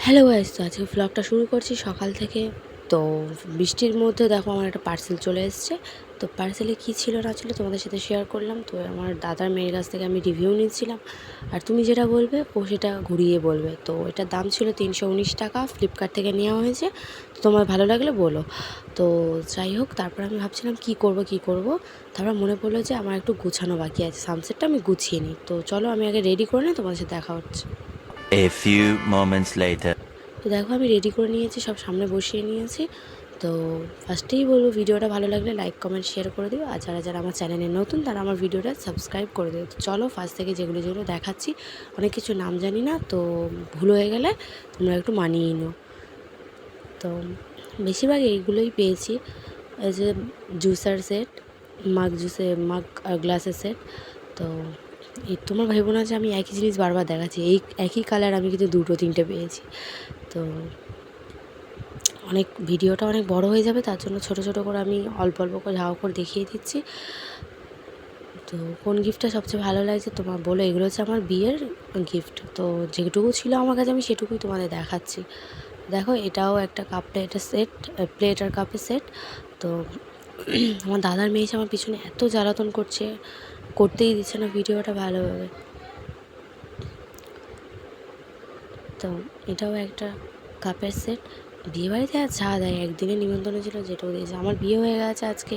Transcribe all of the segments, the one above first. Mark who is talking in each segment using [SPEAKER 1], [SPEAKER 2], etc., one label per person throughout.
[SPEAKER 1] Hello guys, তো আজকে ব্লগটা শুরু করছি সকাল থেকে। তো বৃষ্টির মধ্যে দেখো আমার একটা পার্সেল চলে এসেছে। তো পার্সেলে কী ছিল না ছিল তোমাদের সাথে শেয়ার করলাম। তো আমার দাদার মেয়ের কাছ থেকে আমি রিভিউ নিচ্ছিলাম, আর তুমি যেটা বলবে ও সেটা ঘুরিয়ে বলবে। তো এটার দাম ছিল 319 টাকা, ফ্লিপকার্ট থেকে নেওয়া হয়েছে। তো তোমার ভালো লাগলে বলো। তো যাই হোক, তারপর আমি ভাবছিলাম কী করব। তারপর মনে পড়লো যে আমার একটু গুছানো বাকি আছে, সানসেটটা আমি গুছিয়ে নিই। তো চলো আমি আগে রেডি করে নিই, তোমাদের সাথে দেখা হচ্ছে।
[SPEAKER 2] A few moments later.
[SPEAKER 1] তো দেখো আমি রেডি করে নিয়েছি, সব সামনে বসিয়ে নিয়েছি। তো ফার্স্টেই বলবো, ভিডিওটা ভালো লাগলে লাইক কমেন্ট শেয়ার করে দিও, আর যারা যারা আমার চ্যানেলে নতুন তারা আমার ভিডিওটা সাবস্ক্রাইব করে দিও। তো চলো ফার্স্ট থেকে যেগুলো দেখাচ্ছি, অনেক কিছু নাম জানি না, তো ভুল হয়ে গেলে তোমরা একটু মানিয়ে নিও। তো বেশিরভাগ এইগুলোই পেয়েছি, এই যে জুসার সেট, মাগ আর গ্লাসের সেট। তো এই তোমার ভেবো না যে আমি একই জিনিস বারবার দেখাচ্ছি, এই একই কালার আমি কিন্তু দুটো তিনটে পেয়েছি। তো ভিডিওটা অনেক বড় হয়ে যাবে, তার জন্য ছোট ছোট করে আমি অল্প অল্প করে ঝাও করে দেখিয়ে দিচ্ছি। তো কোন গিফটটা সবচেয়ে ভালো লাগছে তোমার বলো। এগুলো হচ্ছে আমার বিয়ের গিফট। তো যেটুকু ছিল আমার কাছে আমি সেটুকুই তোমাদের দেখাচ্ছি। দেখো এটাও একটা কাপ প্লেটের সেট, প্লেট আর কাপের সেট। তো আমার দাদার মেয়ে এসে আমার পিছনে এত জ্বালাতন করতেই দিচ্ছে না ভিডিওটা ভালোভাবে। তো এটাও একটা কাপের সেট। বিয়েবাড়িতে আর চা দেয়, একদিনের নিমন্ত্রণ ছিল যেটাও দিয়েছে। আমার বিয়ে হয়ে গেছে আজকে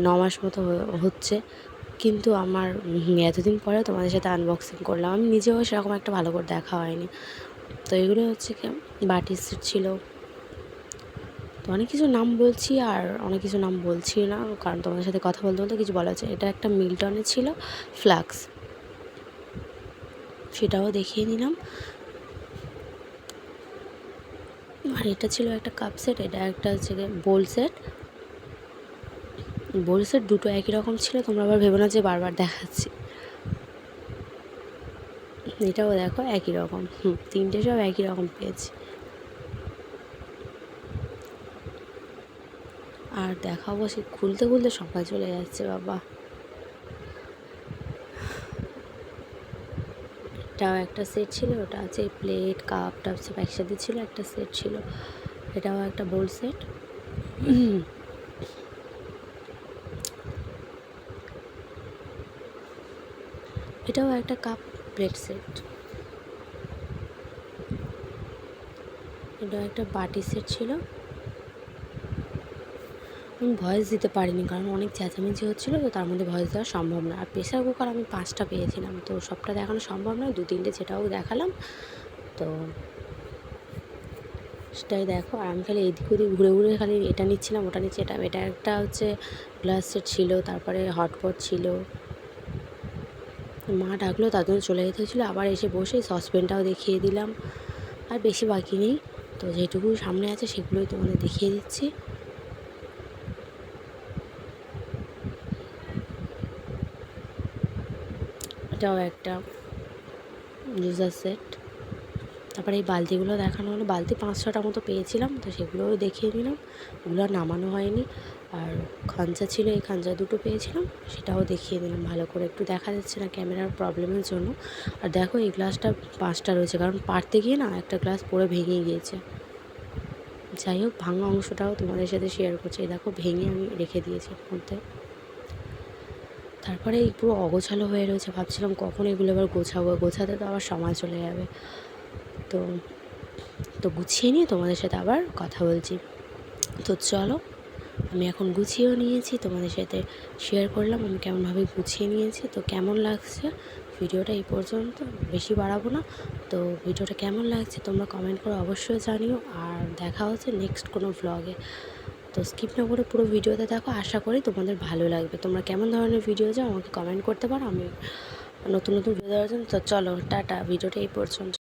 [SPEAKER 1] 9 মাস মতো হচ্ছে, কিন্তু আমার এতদিন পরে তোমাদের সাথে আনবক্সিং করলাম। আমি নিজেও সেরকম একটা ভালো করে দেখা হয়নি। তো এগুলো হচ্ছে কি, বাটির সেট ছিল। তো অনেক কিছু নাম বলছি আর অনেক কিছু নাম বলছি না, কারণ তোমাদের সাথে কথা বলতে বলতে কিছু বলা হচ্ছে। এটা একটা মিল্টনের ছিল ফ্লাক্স, সেটাও দেখিয়ে নিলাম। আর এটা ছিল একটা কাপ সেট, এটা একটা হচ্ছে বোল সেট। বোল সেট দুটো একই রকম ছিল, তোমরা আবার ভেবো না যে বারবার দেখাচ্ছি। এটাও দেখো একই রকম, তিনটে সব একই রকম পেয়েছি। আর দেখাবো, সে খুলতে খুলতে সময় চলে যাচ্ছে বাবা। এটাও একটা সেট ছিল, ওটা আছে প্লেট কাপ টাপ সব একসাথে ছিল, একটা সেট ছিল। এটাও একটা বোল সেট। এটাও একটা কাপ প্লেট সেট। এটাও একটা বাটি সেট ছিল। আমি ভয়েস দিতে পারিনি কারণ অনেক চেঁচামেচি হচ্ছিলো, তো তার মধ্যে ভয়েস দেওয়া সম্ভব না। আর প্রেসার কুকার আমি 5টা পেয়েছিলাম, তো সবটা দেখানো সম্ভব নয়, 2-3টে যেটাও দেখালাম। তো সেটাই দেখো। আর আমি খালি এদিক ওদিক ঘুরে ঘুরে খালি এটা নিচ্ছিলাম ওটা নিচ্ছি। এটা একটা হচ্ছে গ্লাস সেট ছিল, তারপরে হটপট ছিল। মা ডাকলো, তার জন্য চলে যেতে হয়েছিলো। আবার এসে বসে সসপ্যানটাও দেখিয়ে দিলাম। আর বেশি বাকি নেই, তো যেটুকু সামনে আছে সেগুলোই তোমাদের দেখিয়ে দিচ্ছি। এটাও একটা জুসার সেট। তারপরে এই বালতিগুলো দেখানো হলো, বালতি 5-6টা মতো পেয়েছিলাম, তো সেগুলোও দেখিয়ে দিলাম। ওগুলো নামানো হয়নি। আর খাঞ্চা ছিল, এই খাঞ্চা দুটো পেয়েছিলাম, সেটাও দেখিয়ে দিলাম ভালো করে। একটু দেখা যাচ্ছে না ক্যামেরার প্রবলেমের জন্য। আর দেখো এই গ্লাসটা 5টা রয়েছে, কারণ পারতে গিয়ে না একটা গ্লাস পরে ভেঙে গিয়েছে। যাই হোক, ভাঙা অংশটাও তোমাদের সাথে শেয়ার করছি। দেখো ভেঙে আমি রেখে দিয়েছি এর মধ্যে। তারপরে এই পুরো অগোছালো হয়ে রয়েছে, ভাবছিলাম কখন এগুলো এবার গোছাবো, গোছাতে তো আবার সময় চলে যাবে। তো তো গুছিয়ে নিয়ে তোমাদের সাথে আবার কথা বলছি। তো চলো, আমি এখন গুছিয়েও নিয়েছি, তোমাদের সাথে শেয়ার করলাম আমি কেমনভাবে গুছিয়ে নিয়েছি। তো কেমন লাগছে ভিডিওটা এই পর্যন্ত, বেশি বাড়াবো না। তো ভিডিওটা কেমন লাগছে তোমরা কমেন্ট করে অবশ্যই জানিও। আর দেখা হচ্ছে নেক্সট কোনো ভ্লগে। তো স্কিপ না করে পুরো ভিডিওতে দেখো, আশা করি তোমাদের ভালো লাগবে। তোমরা কেমন ধরনের ভিডিও চাও আমাকে কমেন্ট করতে পারো, আমি নতুন নতুন ভিডিও দেওয়ার জন্য। তো চলো টাটা, ভিডিওটা এই পর্যন্ত।